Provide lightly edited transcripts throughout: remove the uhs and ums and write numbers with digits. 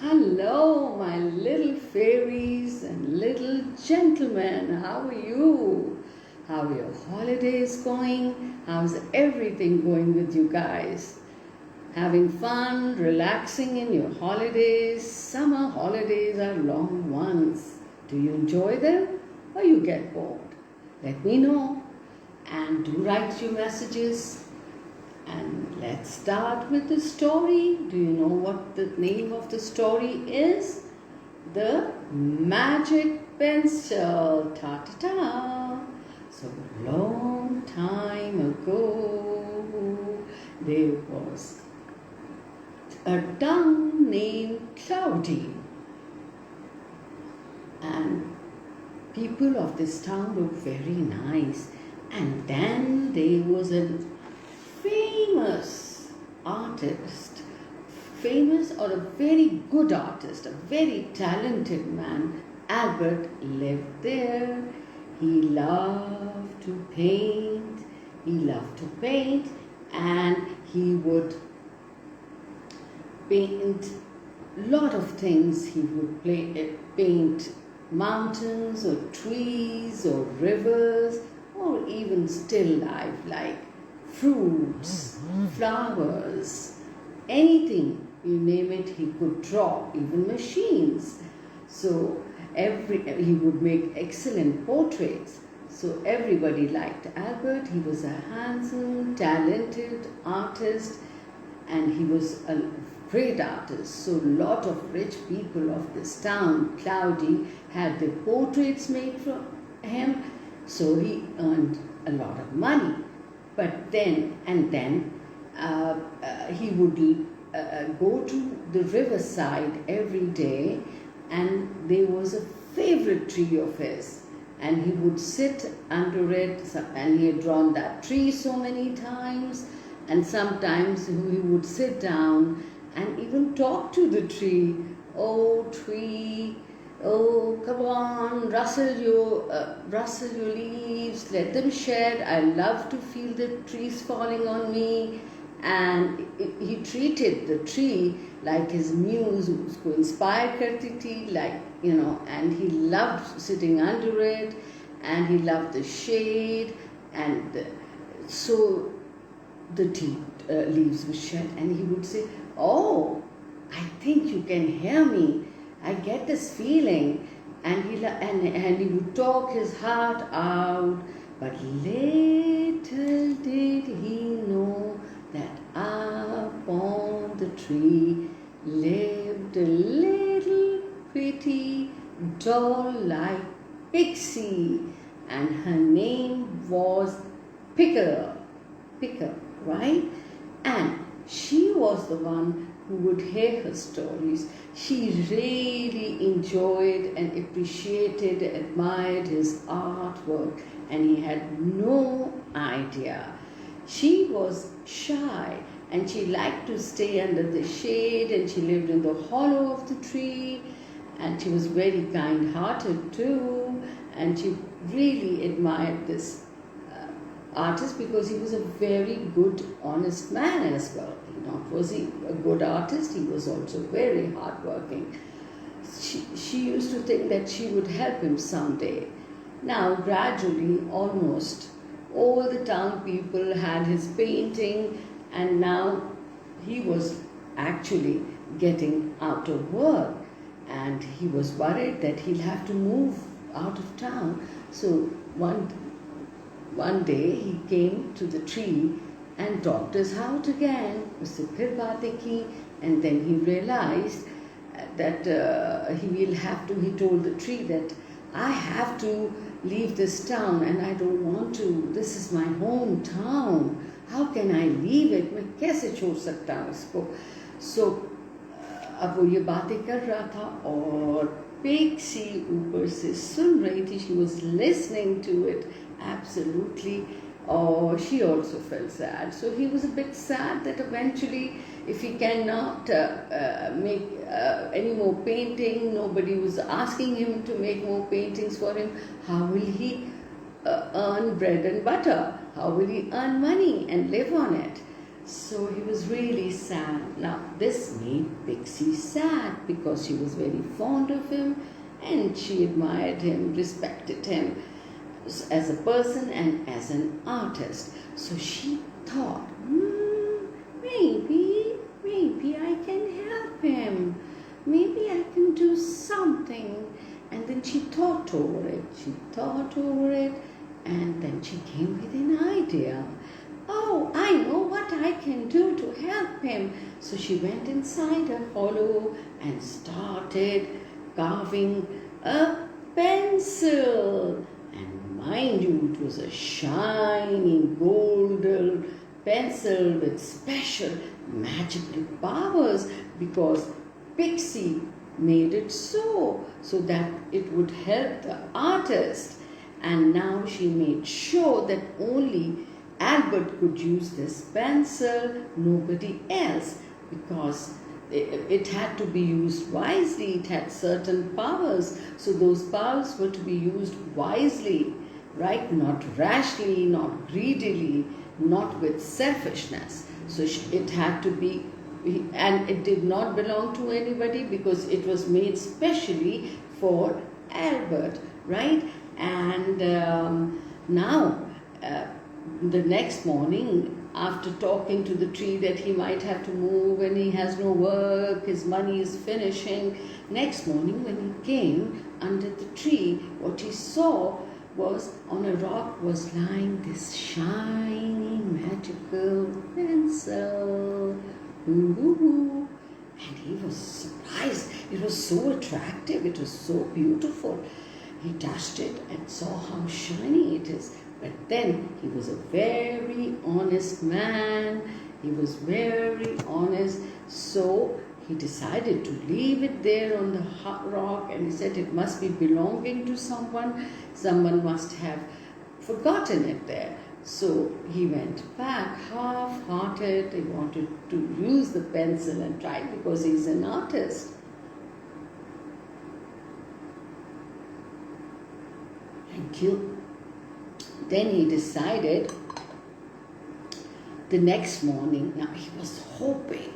Hello, my little fairies and little gentlemen. How are you? How are your holidays going? How's everything going with you guys? Having fun, relaxing in your holidays? Summer holidays are long ones. Do you enjoy them or you get bored? Let me know and do write your messages. And let's start with the story. Do you know what the name of the story is? The Magic Pencil. Ta-ta-ta. So long time ago, there was a town named Cloudy. And people of this town were very nice. And then there was a famous artist, famous or a very good artist, a very talented man. Albert lived there. He loved to paint. And he would paint a lot of things. He would paint mountains or trees or rivers or even still life like fruits, flowers, anything, you name it, he could draw, even machines. So he would make excellent portraits. So everybody liked Albert. He was a handsome, talented artist, and he was a great artist. So a lot of rich people of this town, Cloudy, had their portraits made from him. So he earned a lot of money. But then he would go to the riverside every day, and there was a favorite tree of his, and he would sit under it, and he had drawn that tree so many times, and sometimes he would sit down and even talk to the tree. Oh, tree, oh, come on, rustle your leaves, let them shed. I love to feel the trees falling on me. And he treated the tree like his muse, who inspired karti thi, like, and he loved sitting under it, and he loved the shade, and so the tea leaves would shed, and he would say, oh, I think you can hear me. I get this feeling. And he would talk his heart out. But little did he know that up on the tree lived a little pretty doll-like pixie. And her name was Picker, right? And she was the one who would hear her stories. She really enjoyed and appreciated, admired his artwork, and he had no idea. She was shy, and she liked to stay under the shade, and she lived in the hollow of the tree, and she was very kind-hearted too, and she really admired this artist because he was a very good, honest man as well. Not was he a good artist, he was also very hardworking. She used to think that she would help him someday. Now, gradually, almost all the town people had his painting, and now he was actually getting out of work, and he was worried that he'll have to move out of town. So one day he came to the tree and talked his heart again. And then he realized that he told the tree that I have to leave this town and I don't want to. This is my hometown. How can I leave it? मैं कैसे छोड़ सकता हूँ इसको? So अब वो ये बातें कर रहा था और Pixie ऊपर से सुन रही थी. She was listening to it absolutely. Oh, she also felt sad. So he was a bit sad that eventually, if he cannot make any more painting, nobody was asking him to make more paintings for him, how will he earn bread and butter? How will he earn money and live on it? So he was really sad. Now, this made Pixie sad because she was very fond of him and she admired him, respected him as a person and as an artist. So she thought, maybe I can help him. Maybe I can do something. And then she thought over it, and then she came with an idea. Oh, I know what I can do to help him. So she went inside a hollow and started carving a pencil. And mind you, it was a shining golden pencil with special magical powers because Pixie made it so that it would help the artist. And now she made sure that only Albert could use this pencil, nobody else, because it had to be used wisely. It had certain powers, so those powers were to be used wisely, right? Not rashly, not greedily, not with selfishness. So it had to be, and it did not belong to anybody because it was made specially for Albert, right? And now, the next morning, after talking to the tree that he might have to move and he has no work, his money is finishing, next morning when he came under the tree, what he saw was on a rock was lying this shiny magical pencil. And he was surprised. It was so attractive. It was so beautiful. He touched it and saw how shiny it is. But then he was a very honest man. He was very honest. So he decided to leave it there on the rock, and he said it must be belonging to someone. Someone must have forgotten it there. So he went back half-hearted. He wanted to use the pencil and try because he's an artist. Thank you. Then he decided the next morning, now he was hoping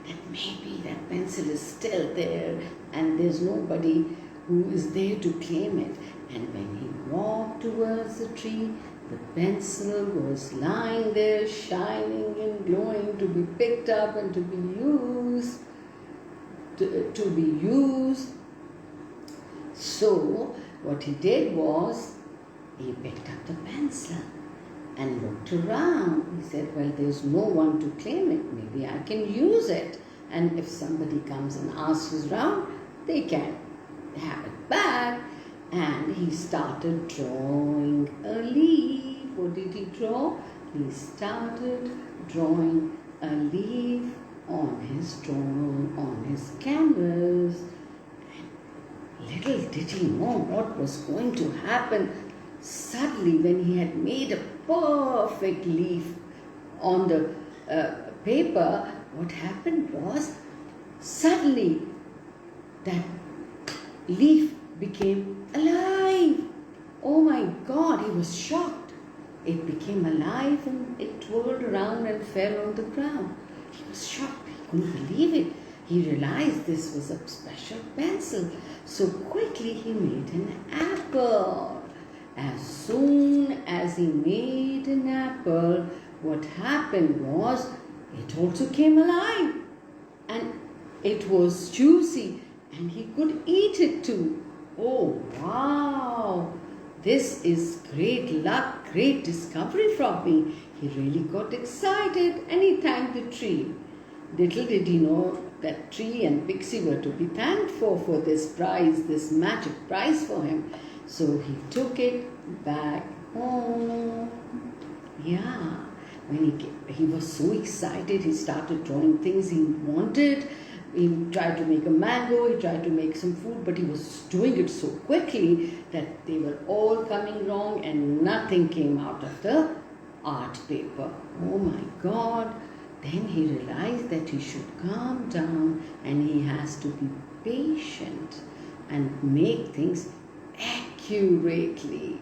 that maybe that pencil is still there and there's nobody who is there to claim it. And when he walked towards the tree, the pencil was lying there, shining and glowing, to be picked up and to be used. So what he did was, he picked up the pencil and looked around. He said, well, there's no one to claim it. Maybe I can use it. And if somebody comes and asks us around, they can have it back. And he started drawing a leaf. What did he draw? He started drawing a leaf on his canvas. And little did he know what was going to happen. Suddenly, when he had made a perfect leaf on the paper, what happened was, suddenly that leaf became alive. Oh my God, he was shocked. It became alive and it twirled around and fell on the ground. He was shocked. He couldn't believe it. He realized this was a special pencil. So quickly he made an apple. As soon as he made an apple, what happened was, it also came alive. And it was juicy and he could eat it too. Oh wow! This is great luck, great discovery from me. He really got excited and he thanked the tree. Little did he know that tree and Pixie were to be thanked for this prize, this magic prize for him. So he took it back home. Yeah, when he was so excited, he started drawing things he wanted. He tried to make a mango, he tried to make some food, but he was doing it so quickly that they were all coming wrong and nothing came out of the art paper. Oh my God! Then he realized that he should calm down and he has to be patient and make things accurately.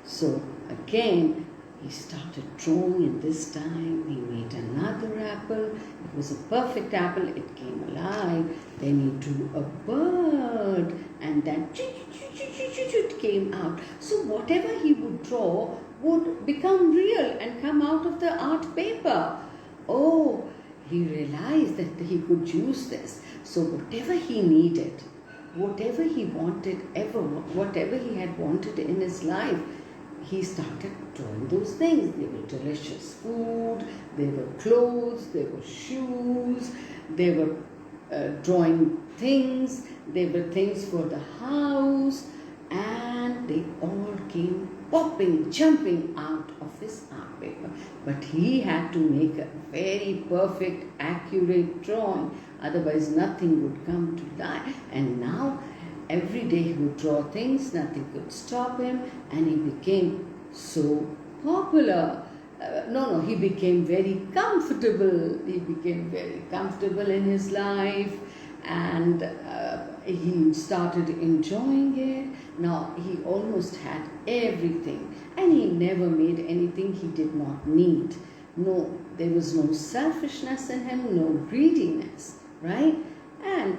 So again, he started drawing, and this time he made another apple. It was a perfect apple. It came alive. Then he drew a bird, and then it came out. So whatever he would draw would become real and come out of the art paper. Oh, he realized that he could use this. So whatever he needed, whatever he wanted, whatever he had wanted in his life, he started drawing those things. They were delicious food, they were clothes, they were shoes, they were drawing things, they were things for the house, and they all came popping, jumping out of his art paper. But he had to make a very perfect, accurate drawing, otherwise nothing would come to life. And now every day he would draw things, nothing could stop him, and he became so popular. He became very comfortable. He became very comfortable in his life, and he started enjoying it. Now he almost had everything, and he never made anything he did not need. No, there was no selfishness in him, no greediness, right? And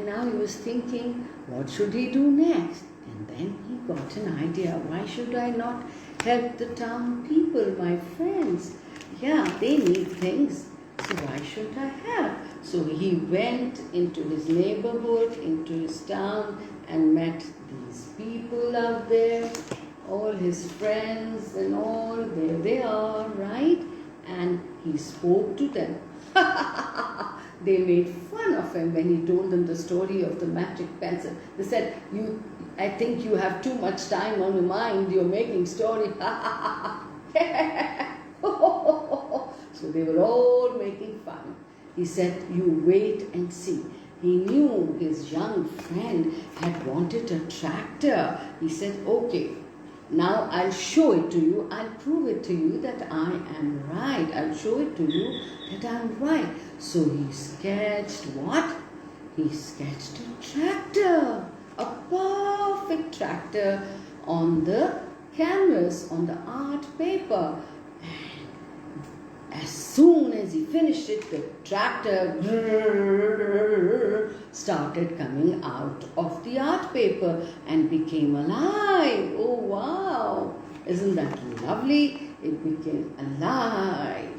now he was thinking, what should he do next? And then he got an idea. Why should I not help the town people, my friends? Yeah, they need things, so why shouldn't I help? So he went into his neighborhood, into his town, and met these people out there, all his friends and all, there they are, right? And he spoke to them. They made fun of him when he told them the story of the magic pencil. They said, I think you have too much time on your mind, you're making story. So they were all making fun. He said, you wait and see. He knew his young friend had wanted a tractor. He said, okay, now I'll show it to you. I'll prove it to you that I am right. I'll show it to you that I'm right. So he sketched what? He sketched a tractor, a perfect tractor on the canvas, on the art paper. As soon as he finished it, the tractor started coming out of the art paper and became alive. Oh wow! Isn't that lovely? It became alive.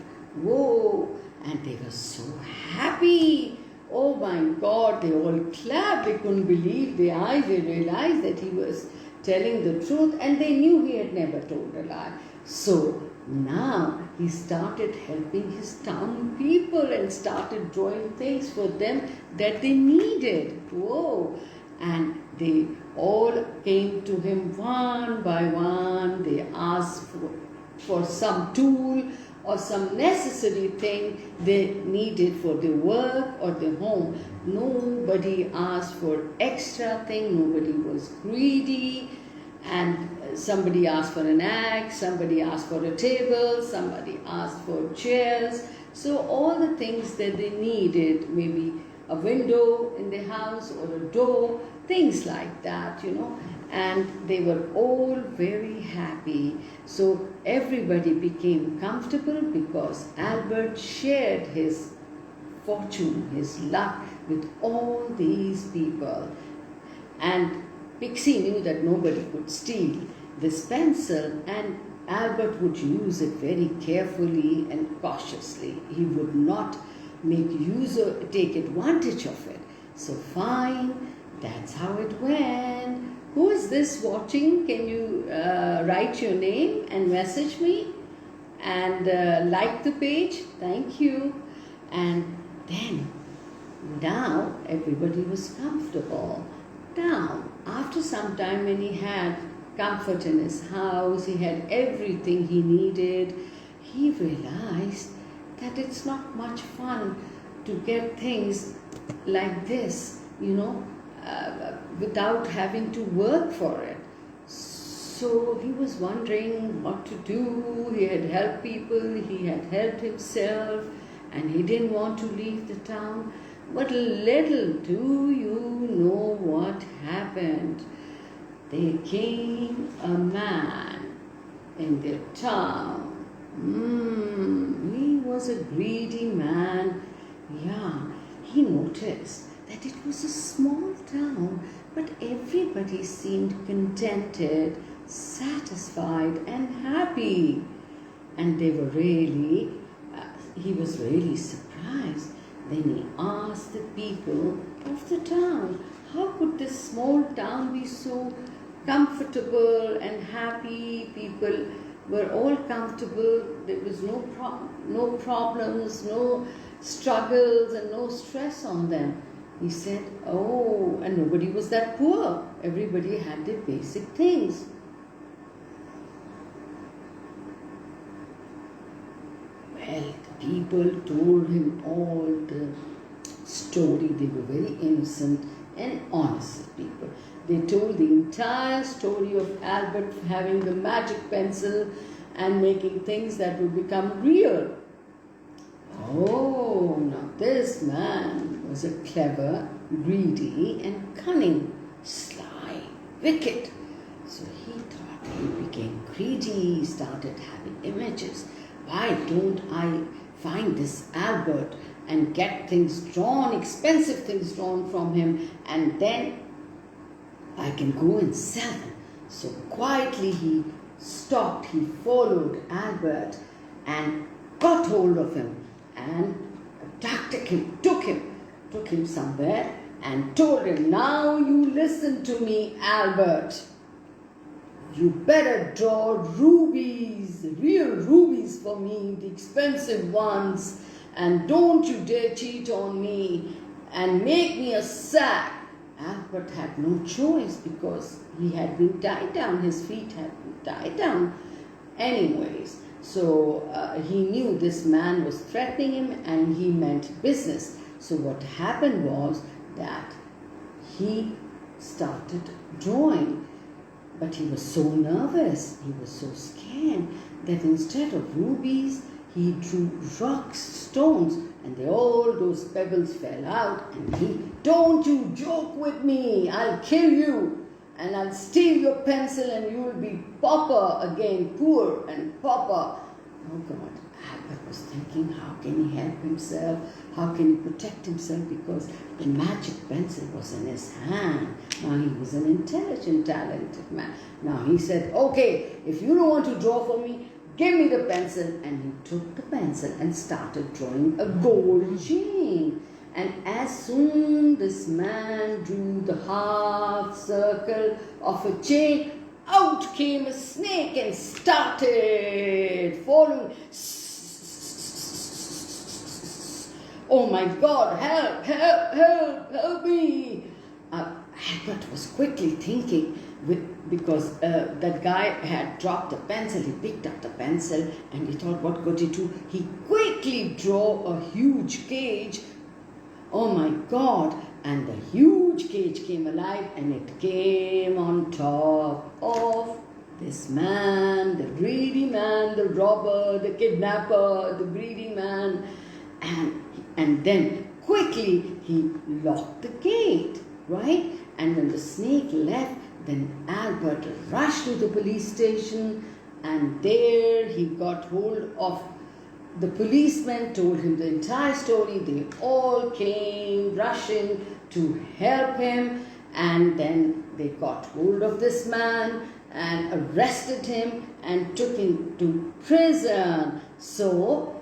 Whoa! And they were so happy. Oh my God, they all clapped. They couldn't believe their eyes. They realized that he was telling the truth, and they knew he had never told a lie. So now he started helping his town people and started drawing things for them that they needed. Whoa! And they all came to him one by one. They asked for some tool or some necessary thing they needed for their work or their home. Nobody asked for extra thing. Nobody was greedy. And somebody asked for an axe, somebody asked for a table, somebody asked for chairs. So all the things that they needed, maybe a window in the house or a door, things like that, And they were all very happy. So everybody became comfortable because Albert shared his fortune, his luck with all these people. And Pixie knew that nobody could steal this pencil, and Albert would use it very carefully and cautiously. He would not take advantage of it. So fine, that's how it went. Who is this watching? Can you write your name and message me and like the page? Thank you. And then now everybody was comfortable. Now, after some time, when he had comfort in his house, he had everything he needed, he realized that it's not much fun to get things like this, without having to work for it. So he was wondering what to do. He had helped people, he had helped himself, and he didn't want to leave the town. But little do you know what happened. There came a man in their town. He was a greedy man. Yeah, he noticed that it was a small town, but everybody seemed contented, satisfied, and happy. And they were really, he was really surprised. Then he asked the people of the town, how could this small town be so comfortable and happy? People were all comfortable. There was no problems, no struggles, and no stress on them. He said, oh, and nobody was that poor. Everybody had their basic things. Well, the people told him all the story. They were very innocent and honest people. They told the entire story of Albert having the magic pencil and making things that would become real. Oh, now this man was a clever, greedy, and cunning, sly, wicked. So he thought, he became greedy, he started having images. Why don't I find this Albert and get things drawn, expensive things drawn from him, and then I can go and sell them. So quietly he stopped, he followed Albert and got hold of him and took him somewhere and told him, now you listen to me, Albert. You better draw rubies, real rubies for me, the expensive ones, and don't you dare cheat on me and make me a sack. Albert had no choice because he had been tied down, his feet had been tied down anyways. So he knew this man was threatening him and he meant business. So what happened was that he started drawing, but he was so nervous, he was so scared that instead of rubies, he drew rocks, stones, and all those pebbles fell out. And he, don't you joke with me, I'll kill you and I'll steal your pencil and you will be pauper again, poor and pauper. Oh God, Albert was thinking, how can he help himself? How can he protect himself? Because the magic pencil was in his hand. Now he was an intelligent, talented man. Now he said, okay, if you don't want to draw for me, give me the pencil. And he took the pencil and started drawing a gold chain. And as soon this man drew the half circle of a chain, out came a snake and started following. Oh my God, help, help, help, help me. Albert was quickly thinking, because that guy had dropped the pencil. He picked up the pencil and he thought, what could he do? He quickly drew a huge cage. Oh my God. And the huge cage came alive and it came on top of this man, the greedy man, the robber, the kidnapper, the greedy man. And then quickly he locked the gate, right? And when the snake left, then Albert rushed to the police station, and there he got hold of the policemen, told him the entire story. They all came rushing to help him, and then they got hold of this man and arrested him and took him to prison. So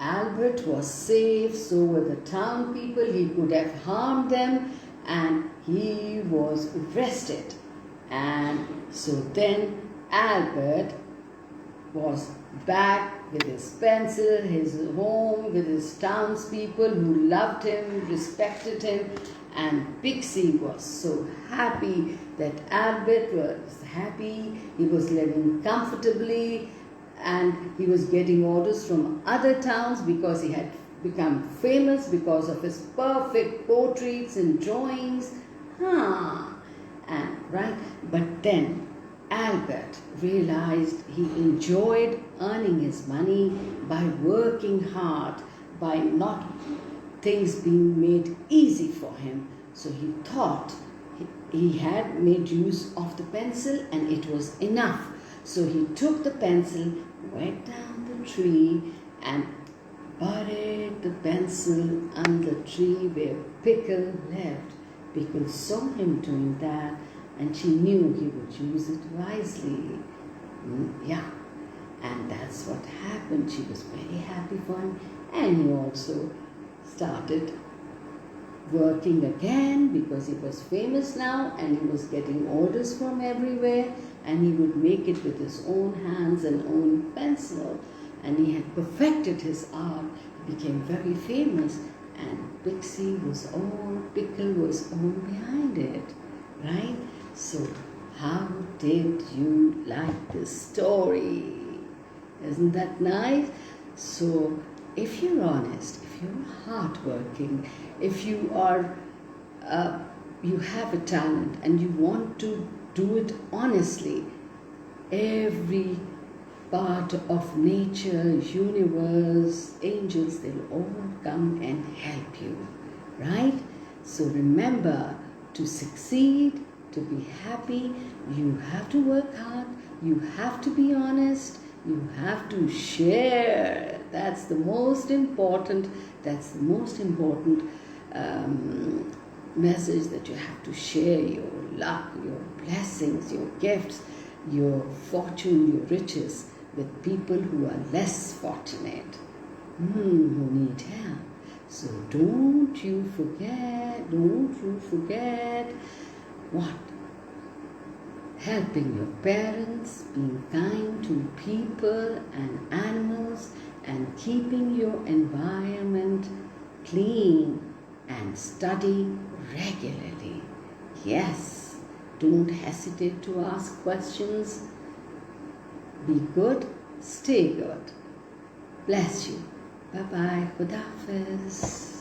Albert was safe, so were the town people. He could have harmed them, and he was arrested. And so then Albert was back with his pencil, his home, with his townspeople who loved him, respected him, and Pixie was so happy that Albert was happy. He was living comfortably, and he was getting orders from other towns because he had become famous because of his perfect portraits and drawings. And right, but then Albert realized he enjoyed earning his money by working hard, by not things being made easy for him. So he thought he had made use of the pencil and it was enough. So he took the pencil, went down the tree, and buried the pencil under the tree where Pickle lived. Pickle saw him doing that, and she knew he would use it wisely. Yeah, and that's what happened. She was very happy for him, and he also started working again because he was famous now and he was getting orders from everywhere, and he would make it with his own hands and own pencil, and he had perfected his art, became very famous, and Pickle was all behind it, right? So how did you like this story? Isn't that nice? So if you're honest, if you're hardworking, if you are, you have a talent and you want to do it honestly, every part of nature, universe, angels, they'll all come and help you, right? So remember, to succeed, to be happy, you have to work hard, you have to be honest, you have to share. That's the most important message, that you have to share your luck, your blessings, your gifts, your fortune, your riches with people who are less fortunate, who need help. So don't you forget what? Helping your parents, being kind to people and animals, and keeping your environment clean, and study regularly. Yes, don't hesitate to ask questions. Be good, stay good. Bless you. Bye-bye. Khuda Hafiz.